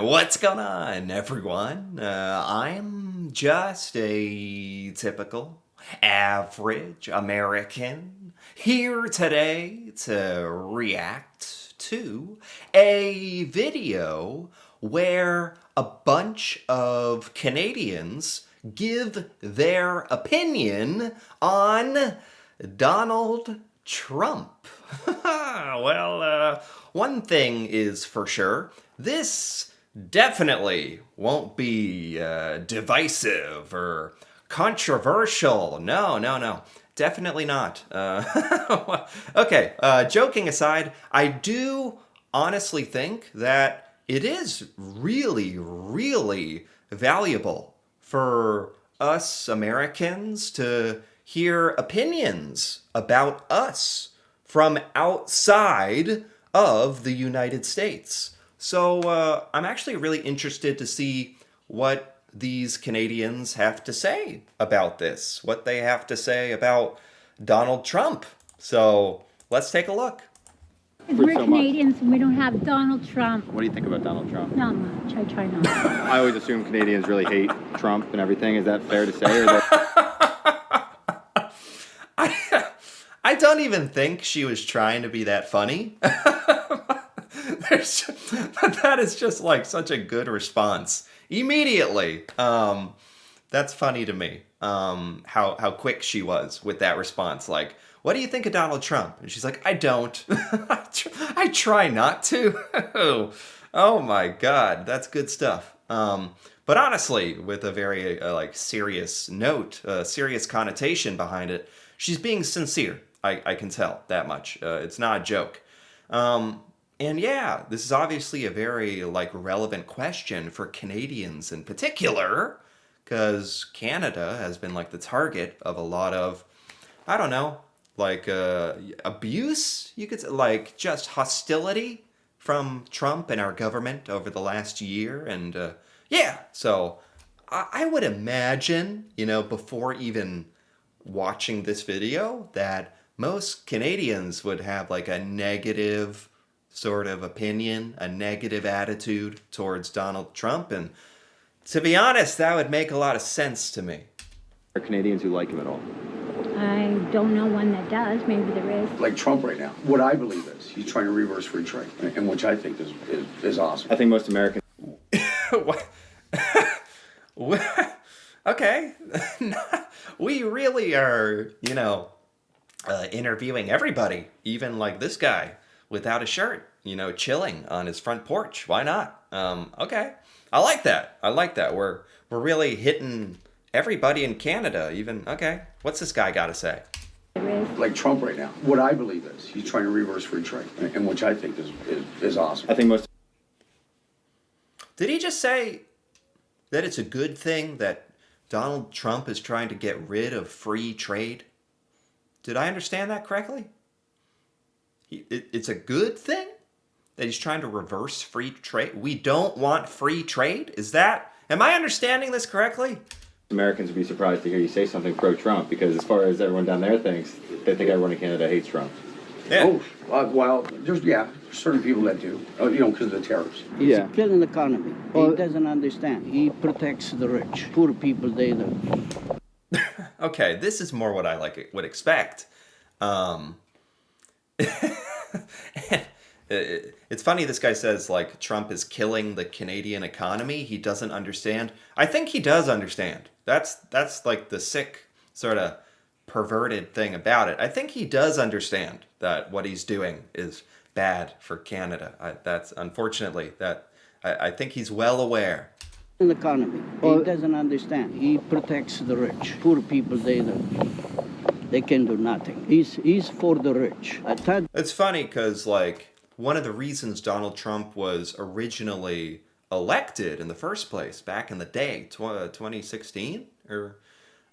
What's going on, everyone? I'm just a typical, average American here today to react to a video where a bunch of Canadians give their opinion on Donald Trump. One thing is for sure. This definitely won't be divisive or controversial. No, no, no. Definitely not. Okay, joking aside, I do honestly think that it is really, really valuable for us Americans to hear opinions about us from outside of the United States. So I'm actually really interested to see what these Canadians have to say about this, what they have to say about Donald Trump. So let's take a look. We're Canadians and we don't have Donald Trump. What do you think about Donald Trump? Not much. I try not. I always assume Canadians really hate Trump and everything. Is that fair to say? Or that... I don't even think she was trying to be that funny. That is just like such a good response immediately. That's funny to me. How quick she was with that response. Like, what do you think of Donald Trump? And she's like, I don't. I try not to. Oh my God, that's good stuff. But honestly, with a very like serious note, serious connotation behind it, she's being sincere. I can tell that much. It's not a joke. And yeah, this is obviously a very like relevant question for Canadians in particular, because Canada has been like the target of a lot of, I don't know, like abuse, you could say, like just hostility from Trump and our government over the last year. And yeah, so I would imagine, before even watching this video, that most Canadians would have like a negative sort of opinion, a negative attitude towards Donald Trump. And to be honest, that would make a lot of sense to me. Are Canadians who like him at all? I don't know one that does. Maybe there is. Like Trump right now. What I believe is he's trying to reverse free trade, and which I think is awesome. I think most Americans. What? Okay. We really are, interviewing everybody, even like this guy without a shirt, chilling on his front porch. Why not? Okay. I like that. We're really hitting everybody in Canada, even. Okay. What's this guy got to say? There is. Like Trump right now. What I believe is he's trying to reverse free trade, and which I think is awesome. I think most. Did he just say that it's a good thing that Donald Trump is trying to get rid of free trade? Did I understand that correctly? It's a good thing that he's trying to reverse free trade? We don't want free trade? Am I understanding this correctly? Americans would be surprised to hear you say something pro-Trump, because as far as everyone down there thinks, they think everyone in Canada hates Trump. Yeah. Well, there's certain people that do, because of the tariffs. He's killing the economy. He doesn't understand. He protects the rich. Poor people, they don't. Okay, this is more what I would expect. It's funny this guy says like Trump is killing the Canadian economy. He doesn't understand. I think he does understand. That's like the sick sort of perverted thing about it. I think he does understand that what he's doing is bad for Canada. That's unfortunately that I think he's well aware. The economy. He doesn't understand. He protects the rich. Poor people, they don't. They can do nothing. He's for the rich. It's funny because like one of the reasons Donald Trump was originally elected in the first place back in the day, 2016,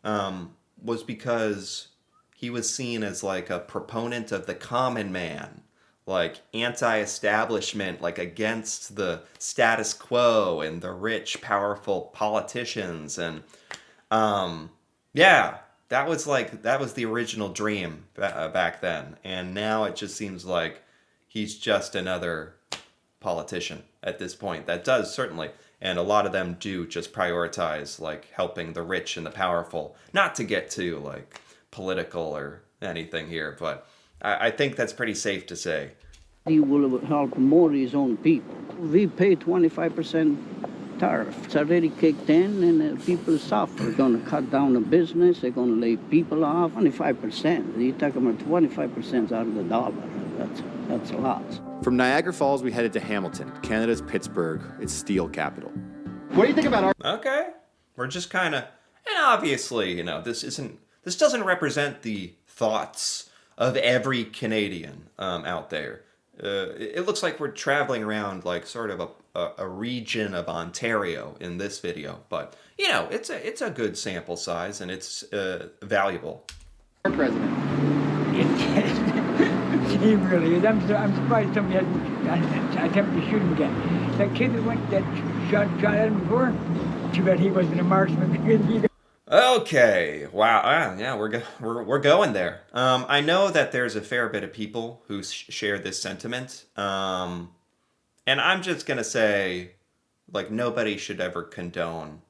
was because he was seen as like a proponent of the common man, like anti-establishment, like against the status quo and the rich, powerful politicians. And yeah, that was the original dream back then. And now it just seems like he's just another politician at this point that does, certainly. And a lot of them do just prioritize like helping the rich and the powerful, not to get to like political or anything here, but I think that's pretty safe to say. He will help more his own people. We pay 25% tariff. It's already kicked in, and people suffer. They're going to cut down the business. They're going to lay people off. 25%. You're talking about 25% out of the dollar. That's a lot. From Niagara Falls, we headed to Hamilton, Canada's Pittsburgh, its steel capital. What do you think about our? Okay, we're just kind of, and obviously, you know, this doesn't represent the thoughts of every Canadian out there. It looks like we're traveling around like sort of a region of Ontario in this video, but you know, it's a good sample size and it's valuable. Our president. He really is. I'm surprised somebody hasn't attempted to shoot him again. That kid that shot at him before, too bad he wasn't a marksman. Okay, wow, yeah, we're going there. I know that there's a fair bit of people who share this sentiment, and I'm just gonna say, like, nobody should ever condone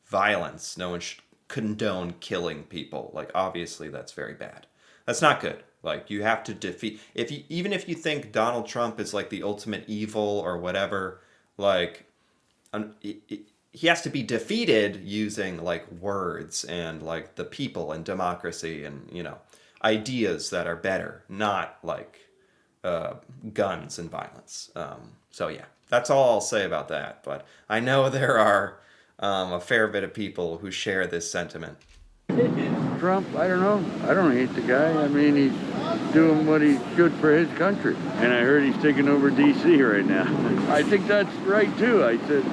violence. No one should condone killing people. Like, obviously, that's very bad. That's not good. Like, you have to defeat, even if you think Donald Trump is like the ultimate evil or whatever, like, he has to be defeated using like words and like the people and democracy and, you know, ideas that are better, not like guns and violence. So yeah, that's all I'll say about that. But I know there are a fair bit of people who share this sentiment. Trump, I don't know. I don't hate the guy. I mean, he's doing what he should for his country. And I heard he's taking over D.C. right now. I think that's right, too. I said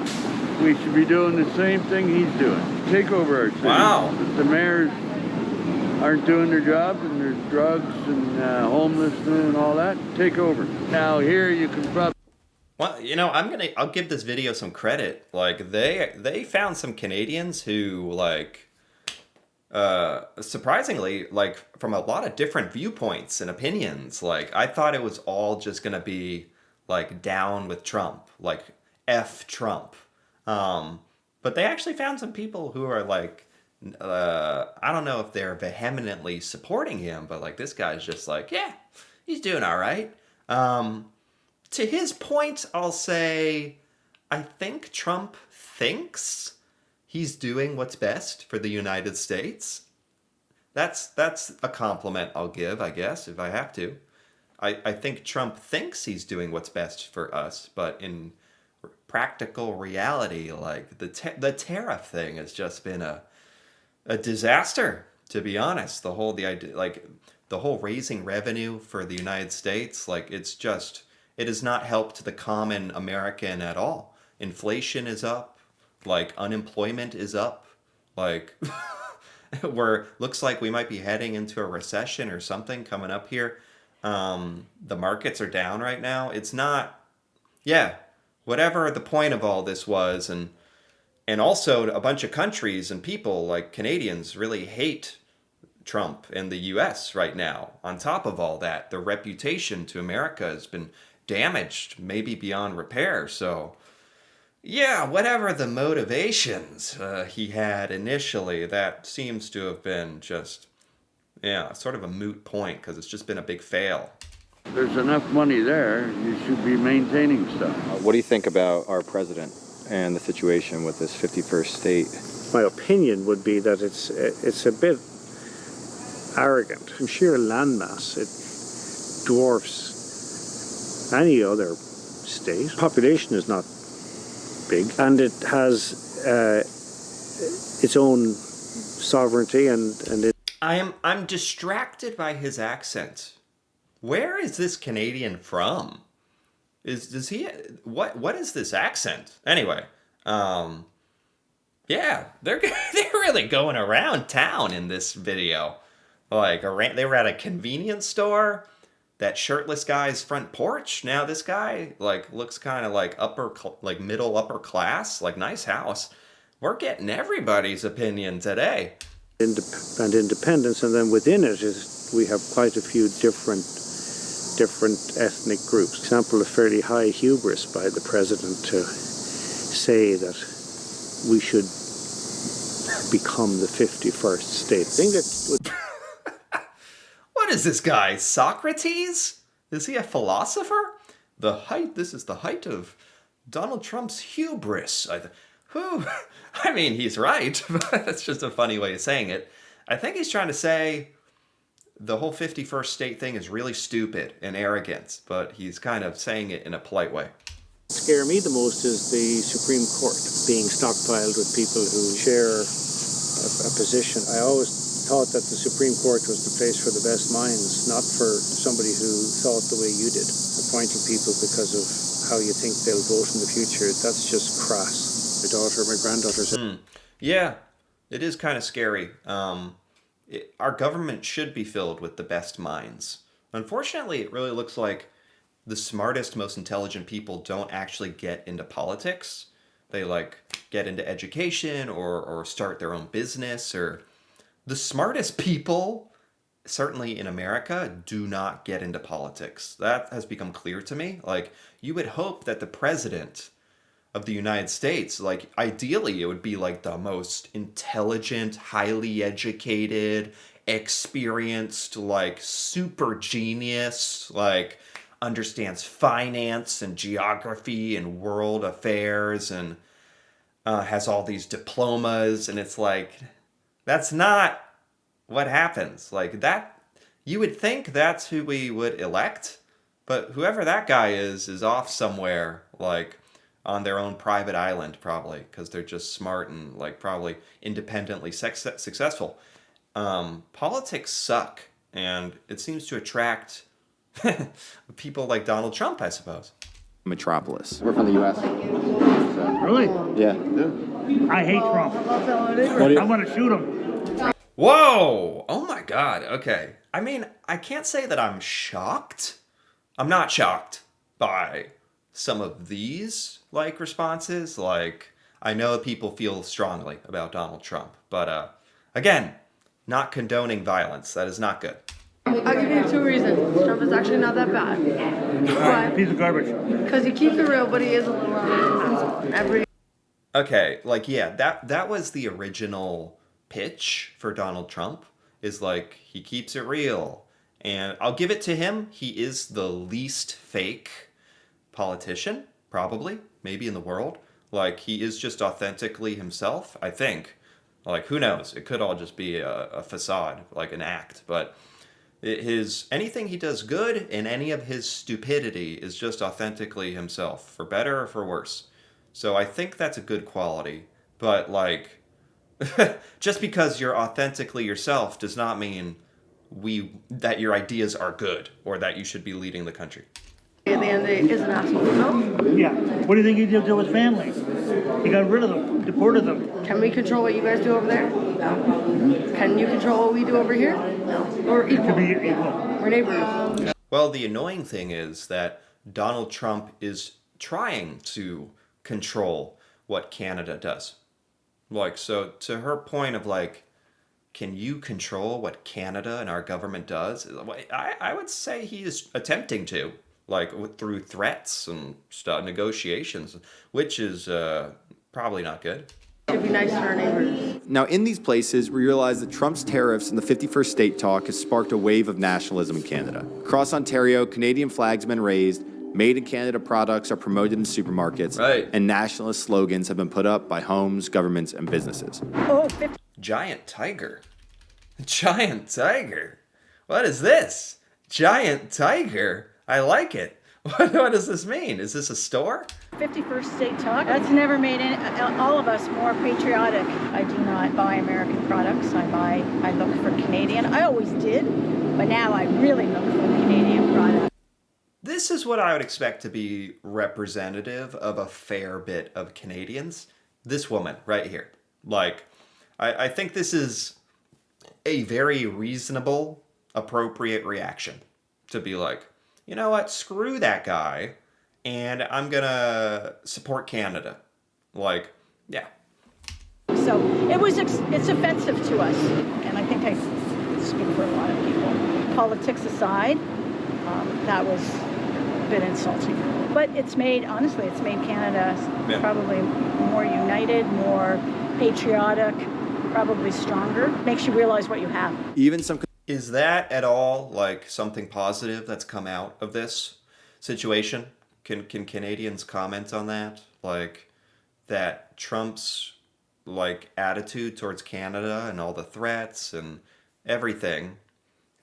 we should be doing the same thing he's doing. Take over our city. Wow. The mayors aren't doing their jobs, and there's drugs and homelessness and all that. Take over. Now, here you can probably... Well, you know, I'll give this video some credit. Like, they found some Canadians who, like, surprisingly, like, from a lot of different viewpoints and opinions. Like, I thought it was all just gonna be like down with Trump, like F Trump. But they actually found some people who are like, I don't know if they're vehemently supporting him, but like, this guy's just like, yeah, he's doing all right. To his point, I'll say, I think Trump thinks he's doing what's best for the United States. That's a compliment I'll give, I guess, if I have to. I think Trump thinks he's doing what's best for us, but in practical reality, like the tariff thing has just been a disaster, to be honest. The whole raising revenue for the United States, like it has not helped the common American at all. Inflation is up. Like, unemployment is up. Like, looks like we might be heading into a recession or something coming up here. The markets are down right now. It's not, yeah, whatever the point of all this was. And also a bunch of countries and people like Canadians really hate Trump and the US right now. On top of all that, the reputation to America has been damaged, maybe beyond repair. So, yeah, whatever the motivations he had initially, that seems to have been just, yeah, sort of a moot point because it's just been a big fail. There's enough money there. You should be maintaining stuff. What do you think about our president and the situation with this 51st state? My opinion would be that it's a bit arrogant. From sheer landmass, it dwarfs any other state. Population is not big, and it has its own sovereignty, and it. I'm distracted by his accent. Where is this Canadian from? Does he what is this accent? Anyway, yeah, they're really going around town in this video. Like, they were at a convenience store. That shirtless guy's front porch. Now this guy like looks kind of like middle upper class, like nice house. We're getting everybody's opinion today. And independence, and then within it we have quite a few different different ethnic groups. For example, a fairly high hubris by the president to say that we should become the 51st state. I think that What is this guy, Socrates? Is he a philosopher? This is the height of Donald Trump's hubris. I mean, he's right, but that's just a funny way of saying it. I think he's trying to say the whole 51st state thing is really stupid and arrogant, but he's kind of saying it in a polite way. scare me the most is the Supreme Court being stockpiled with people who share a position. I always thought that the Supreme Court was the place for the best minds, not for somebody who thought the way you did. Appointing people because of how you think they'll vote in the future, that's just crass. My daughter, my granddaughter said... Yeah, it is kind of scary. Our government should be filled with the best minds. Unfortunately, it really looks like the smartest, most intelligent people don't actually get into politics. They get into education or start their own business. Or the smartest people, certainly in America, do not get into politics. That has become clear to me. You would hope that the president of the United States, ideally it would be the most intelligent, highly educated, experienced, super genius, understands finance and geography and world affairs and has all these diplomas. And it's that's not what happens. You would think that's who we would elect, but whoever that guy is off somewhere, on their own private island, probably, because they're just smart and probably independently successful. Politics suck, and it seems to attract people like Donald Trump, I suppose. Metropolis. We're from the U.S. So, Really? yeah. I hate Trump. I want to shoot him. Whoa! Oh my God. Okay. I mean, I can't say that I'm shocked. I'm not shocked by some of these responses. I know people feel strongly about Donald Trump, but again, not condoning violence. That is not good. I'll give you two reasons. Trump is actually not that bad. But Piece of garbage. because he keeps it real, but he is a little out of every. Okay, yeah, that was the original pitch for Donald Trump, is he keeps it real. And I'll give it to him. He is the least fake politician, probably, maybe in the world. He is just authentically himself, I think. Who knows? It could all just be a facade, an act. But anything he does good and any of his stupidity is just authentically himself, for better or for worse. So I think that's a good quality. But just because you're authentically yourself does not mean that your ideas are good or that you should be leading the country. At the end of the day, is an asshole. No. Yeah. What do you think he did to his family? He got rid of them, deported them. Can we control what you guys do over there? No. Can you control what we do over here? No. We're equal. To be equal. We're neighbors. Well, the annoying thing is that Donald Trump is trying to control what Canada does. So to her point of can you control what Canada and our government does? I would say he is attempting to, through threats and negotiations, which is probably not good. It'd be nice to our neighbors. Now, in these places, we realize that Trump's tariffs and the 51st state talk has sparked a wave of nationalism in Canada. Across Ontario, Canadian flags have been raised, made in Canada products are promoted in supermarkets, right, and nationalist slogans have been put up by homes, governments, and businesses. Giant tiger. Giant tiger. What is this? Giant tiger. I like it. What does this mean? Is this a store? 51st state talk. That's never made all of us more patriotic. I do not buy American products. I look for Canadian. I always did, but now I really look for Canadian products. This is what I would expect to be representative of a fair bit of Canadians. This woman right here. I think this is a very reasonable, appropriate reaction to be you know what, screw that guy, and I'm gonna support Canada. Yeah. So it's offensive to us, and I think I speak for a lot of people. Politics aside, that was a bit insulting. But it's made Canada probably more united, more patriotic, probably stronger. Makes you realize what you have. Even some Is that at all like something positive that's come out of this situation? Can Canadians comment on that? Like that Trump's like attitude towards Canada and all the threats and everything,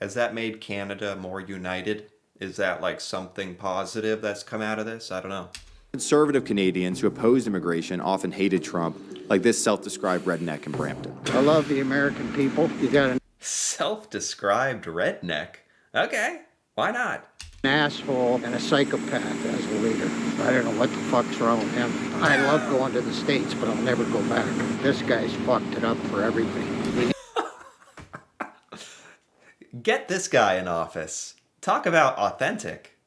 has that made Canada more united? Is that like something positive that's come out of this? I don't know. conservative Canadians who opposed immigration often hated Trump, like this self-described redneck in Brampton. I love the American people. You got an Self-described redneck? Okay, why not? asshole and a psychopath as a leader. I don't know what the fuck's wrong with him. I love going to the States, but I'll never go back. This guy's fucked it up for everybody. Get this guy in office. Talk about authentic.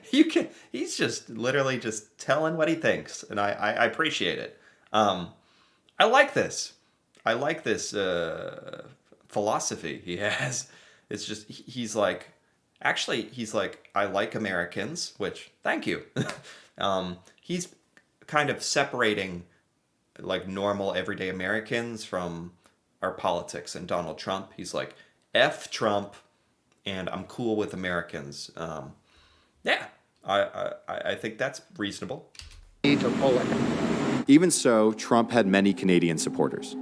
He's just literally just telling what he thinks, and I appreciate it. I like this. I like this philosophy he has. It's just, he's like, I like Americans, which, thank you. He's kind of separating like normal everyday Americans from our politics and Donald Trump. He's like, F Trump, and I'm cool with Americans. Yeah, I think that's reasonable. Even so, Trump had many Canadian supporters.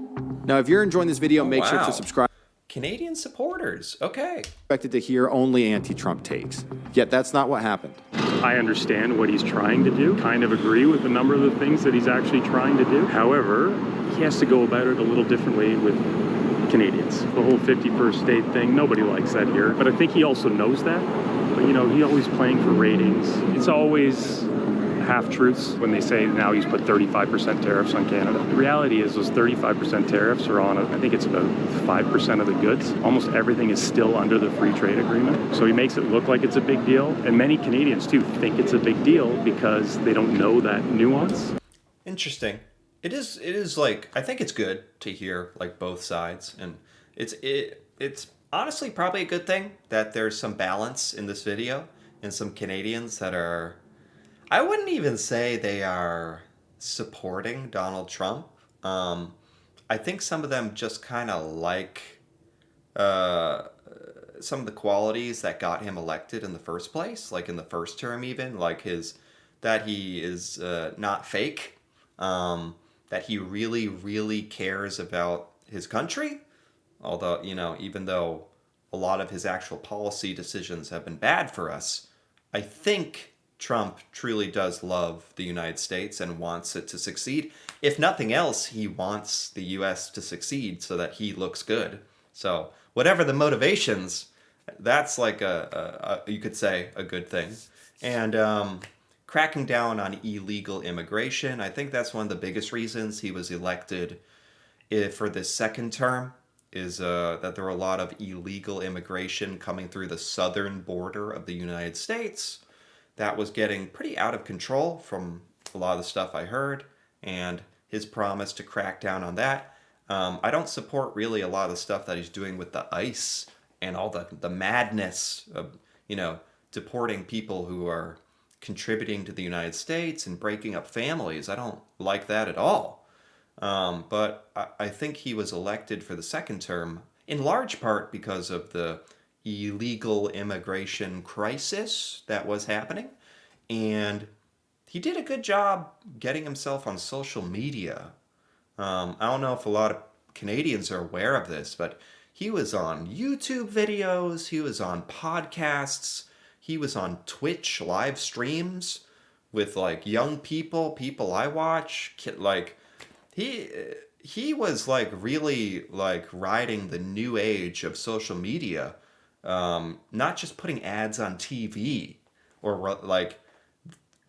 Now, if you're enjoying this video, make sure to subscribe. Canadian supporters, okay. Expected to hear only anti-Trump takes. Yet that's not what happened. I understand what he's trying to do, kind of agree with a number of the things that he's actually trying to do. However, he has to go about it a little differently with Canadians. The whole 51st state thing, nobody likes that here. But I think he also knows that. But, you know, he's always playing for ratings. It's always half-truths when they say now he's put 35% tariffs on Canada. The reality is those 35% tariffs are on, I think it's about 5% of the goods. Almost everything is still under the free trade agreement. So he makes it look like it's a big deal. And many Canadians, too, think it's a big deal because they don't know that nuance. Interesting. It is like, I think it's good to hear like both sides, and it's honestly probably a good thing that there's some balance in this video and some Canadians that are, I wouldn't even say they are supporting Donald Trump. I think some of them just kind of like some of the qualities that got him elected in the first place, like in the first term even, like that he is not fake, that he really, really cares about his country. Although, you know, even though a lot of his actual policy decisions have been bad for us, I think Trump truly does love the United States and wants it to succeed. If nothing else, he wants the U.S. to succeed so that he looks good. So whatever the motivations, that's like you could say a good thing. And cracking down on illegal immigration, I think that's one of the biggest reasons he was elected for this second term, is that there were a lot of illegal immigration coming through the southern border of the United States. That was getting pretty out of control from a lot of the stuff I heard, and his promise to crack down on that. I don't support really a lot of the stuff that he's doing with the ICE and all the madness of, you know, deporting people who are contributing to the United States and breaking up families. I don't like that at all. But I think he was elected for the second term in large part because of the illegal immigration crisis that was happening. And he did a good job getting himself on social media. I don't know if a lot of Canadians are aware of this, but he was on YouTube videos, he was on podcasts, he was on Twitch live streams with like young people I watch, like he was like really like riding the new age of social media, not just putting ads on TV, or like,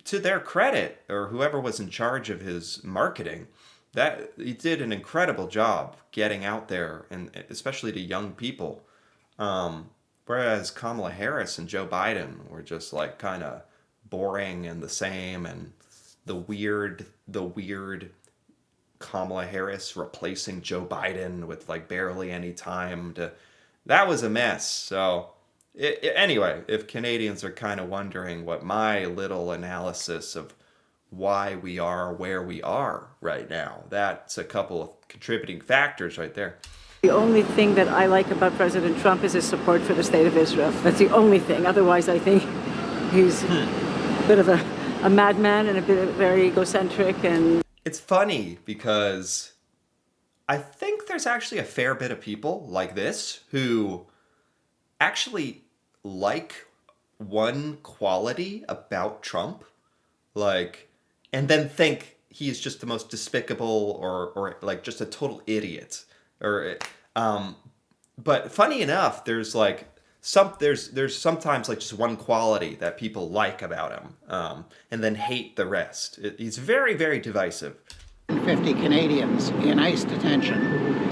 to their credit, or whoever was in charge of his marketing, that he did an incredible job getting out there, and especially to young people. Whereas Kamala Harris and Joe Biden were just like kind of boring and the same, and the weird Kamala Harris replacing Joe Biden with like barely any time to, that was a mess. So Anyway, if Canadians are kind of wondering what my little analysis of why we are where we are right now, that's a couple of contributing factors right there. The only thing that I like about President Trump is his support for the state of Israel. That's the only thing. Otherwise, I think he's a bit of a madman and a bit very egocentric. And it's funny because I think there's actually a fair bit of people like this who actually like one quality about Trump, like, and then think he's just the most despicable or like just a total idiot. Or, but funny enough, there's like there's sometimes like just one quality that people like about him, and then hate the rest. He's very, very divisive. 50 Canadians in ICE detention,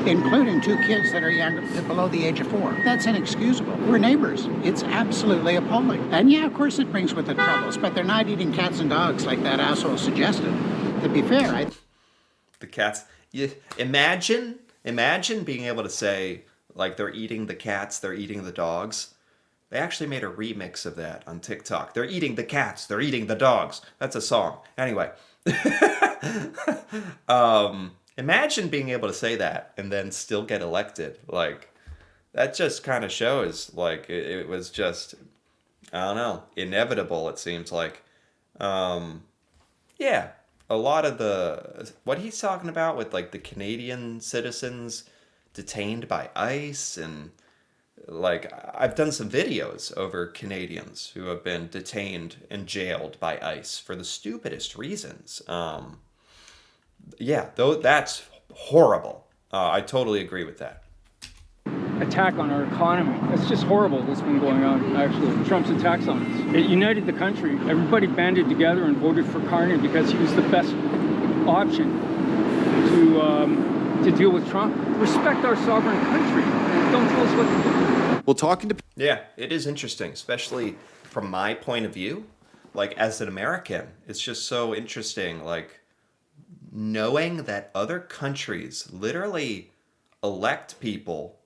including 2 kids that are below the age of 4. That's inexcusable. We're neighbors. It's absolutely appalling. And yeah, of course it brings with it troubles, but they're not eating cats and dogs like that asshole suggested. To be fair, the cats. Imagine being able to say, like, they're eating the cats, they're eating the dogs. They actually made a remix of that on TikTok. They're eating the cats, they're eating the dogs. That's a song. Anyway. Imagine being able to say that and then still get elected. Like, that just kind of shows, like, it was just, I don't know, inevitable, it seems like. Yeah, a lot of what he's talking about with, like, the Canadian citizens detained by ICE, and, like, I've done some videos over Canadians who have been detained and jailed by ICE for the stupidest reasons. Yeah, though that's horrible. I totally agree with that. Attack on our economy. It's just horrible what's been going on, actually. Trump's attacks on us. It united the country. Everybody banded together and voted for Carney because he was the best option to deal with Trump. Respect our sovereign country. Don't tell us what to do. Well, talking to... Yeah, it is interesting, especially from my point of view. Like, as an American, it's just so interesting, like, knowing that other countries literally elect people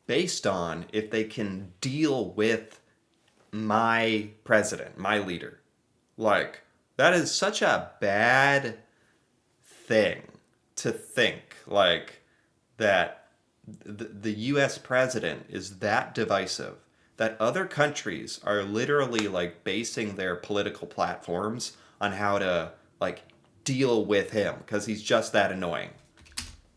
based on if they can deal with my president, my leader. Like, that is such a bad thing to think, like, that the US president is that divisive, that other countries are literally, like, basing their political platforms on how to, like, deal with him because he's just that annoying.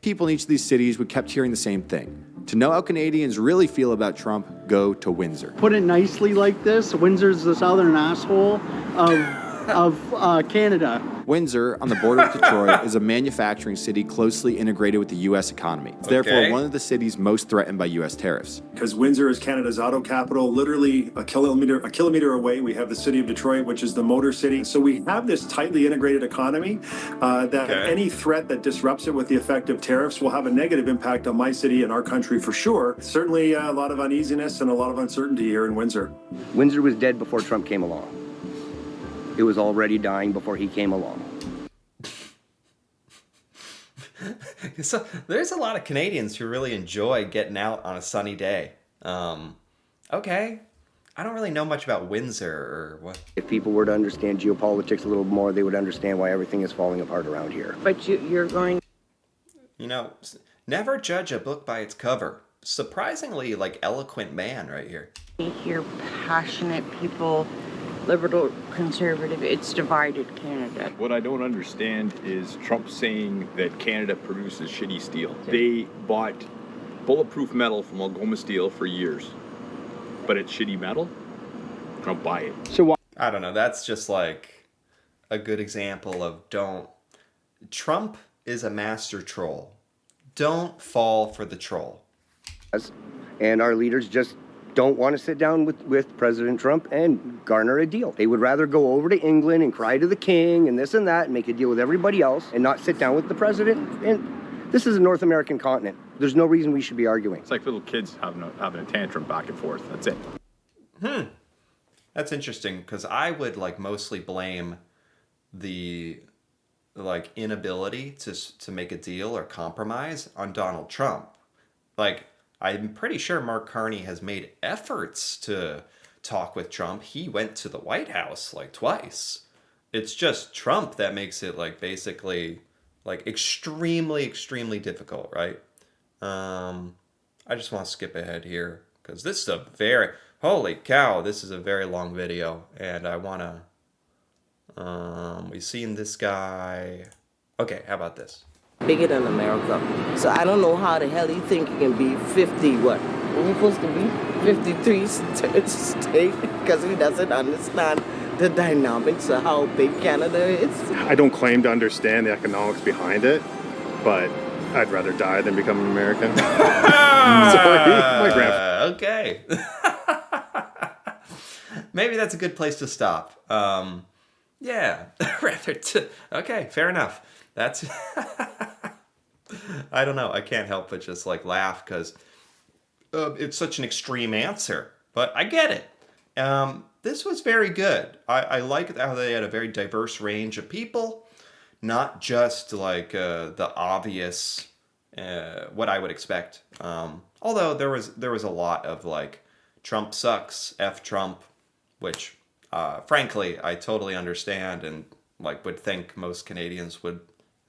People in each of these cities, we kept hearing the same thing. To know how Canadians really feel about Trump, go to Windsor. Put it nicely like this, Windsor's the southern asshole of Canada. Windsor, on the border of Detroit, is a manufacturing city closely integrated with the U.S. economy. It's therefore one of the cities most threatened by U.S. tariffs. Because Windsor is Canada's auto capital, literally a kilometer away, we have the city of Detroit, which is the motor city. So we have this tightly integrated economy that any threat that disrupts it with the effect of tariffs will have a negative impact on my city and our country for sure. Certainly a lot of uneasiness and a lot of uncertainty here in Windsor. Windsor was dead before Trump came along. It was already dying before he came along. So there's a lot of Canadians who really enjoy getting out on a sunny day. Okay. I don't really know much about Windsor or what. If people were to understand geopolitics a little more, they would understand why everything is falling apart around here. But you're going... You know, never judge a book by its cover. Surprisingly, like, eloquent man right here. You're passionate people, liberal, conservative. It's divided Canada. What I don't understand is Trump saying that Canada produces shitty steel. They bought bulletproof metal from Algoma Steel for years, but it's shitty metal. Trump buy it. So I don't know. That's just like a good example of Trump is a master troll. Don't fall for the troll. And our leaders just don't want to sit down with President Trump and garner a deal. They would rather go over to England and cry to the king and this and that and make a deal with everybody else and not sit down with the president. And this is a North American continent. There's no reason we should be arguing. It's like little kids having a tantrum back and forth. That's it. That's interesting because I would like mostly blame the like inability to make a deal or compromise on Donald Trump. Like, I'm pretty sure Mark Carney has made efforts to talk with Trump. He went to the White House like twice. It's just Trump that makes it like basically like extremely, extremely difficult, right? I just want to skip ahead here because this is a very, holy cow, this is a very long video, and I want to, we've seen this guy. Okay, how about this? Bigger than America. So I don't know how the hell you think you can be 50, what? We're supposed to be 53 state because he doesn't understand the dynamics of how big Canada is. I don't claim to understand the economics behind it, but I'd rather die than become an American. Sorry, my grandpa. Okay. Maybe that's a good place to stop. Yeah, okay, fair enough. That's, I don't know. I can't help but just like laugh because it's such an extreme answer, but I get it. This was very good. I like how they had a very diverse range of people, not just like the obvious, what I would expect. Although there was a lot of like, Trump sucks, F Trump, which frankly, I totally understand and like would think most Canadians would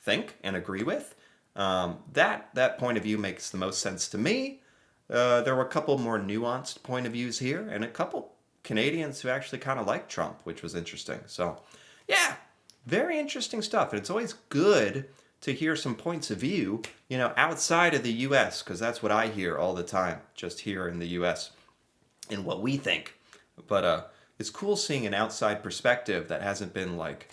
think and agree with. That point of view makes the most sense to me. There were a couple more nuanced point of views here and a couple Canadians who actually kind of like Trump, which was interesting. So yeah, very interesting stuff. And it's always good to hear some points of view, you know, outside of the US, because that's what I hear all the time, just here in the US and what we think. But it's cool seeing an outside perspective that hasn't been like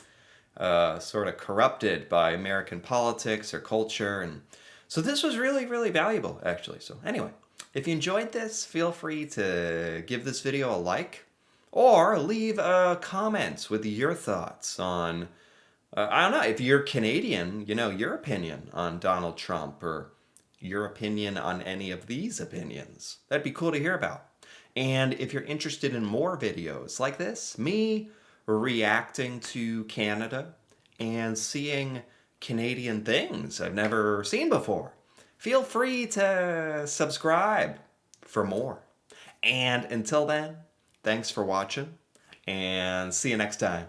sort of corrupted by American politics or culture. And so this was really, really valuable, actually. So anyway, if you enjoyed this, feel free to give this video a like or leave comments with your thoughts on, I don't know, if you're Canadian, you know, your opinion on Donald Trump or your opinion on any of these opinions. That'd be cool to hear about. And if you're interested in more videos like this, me reacting to Canada and seeing Canadian things I've never seen before, feel free to subscribe for more. And until then, thanks for watching and see you next time.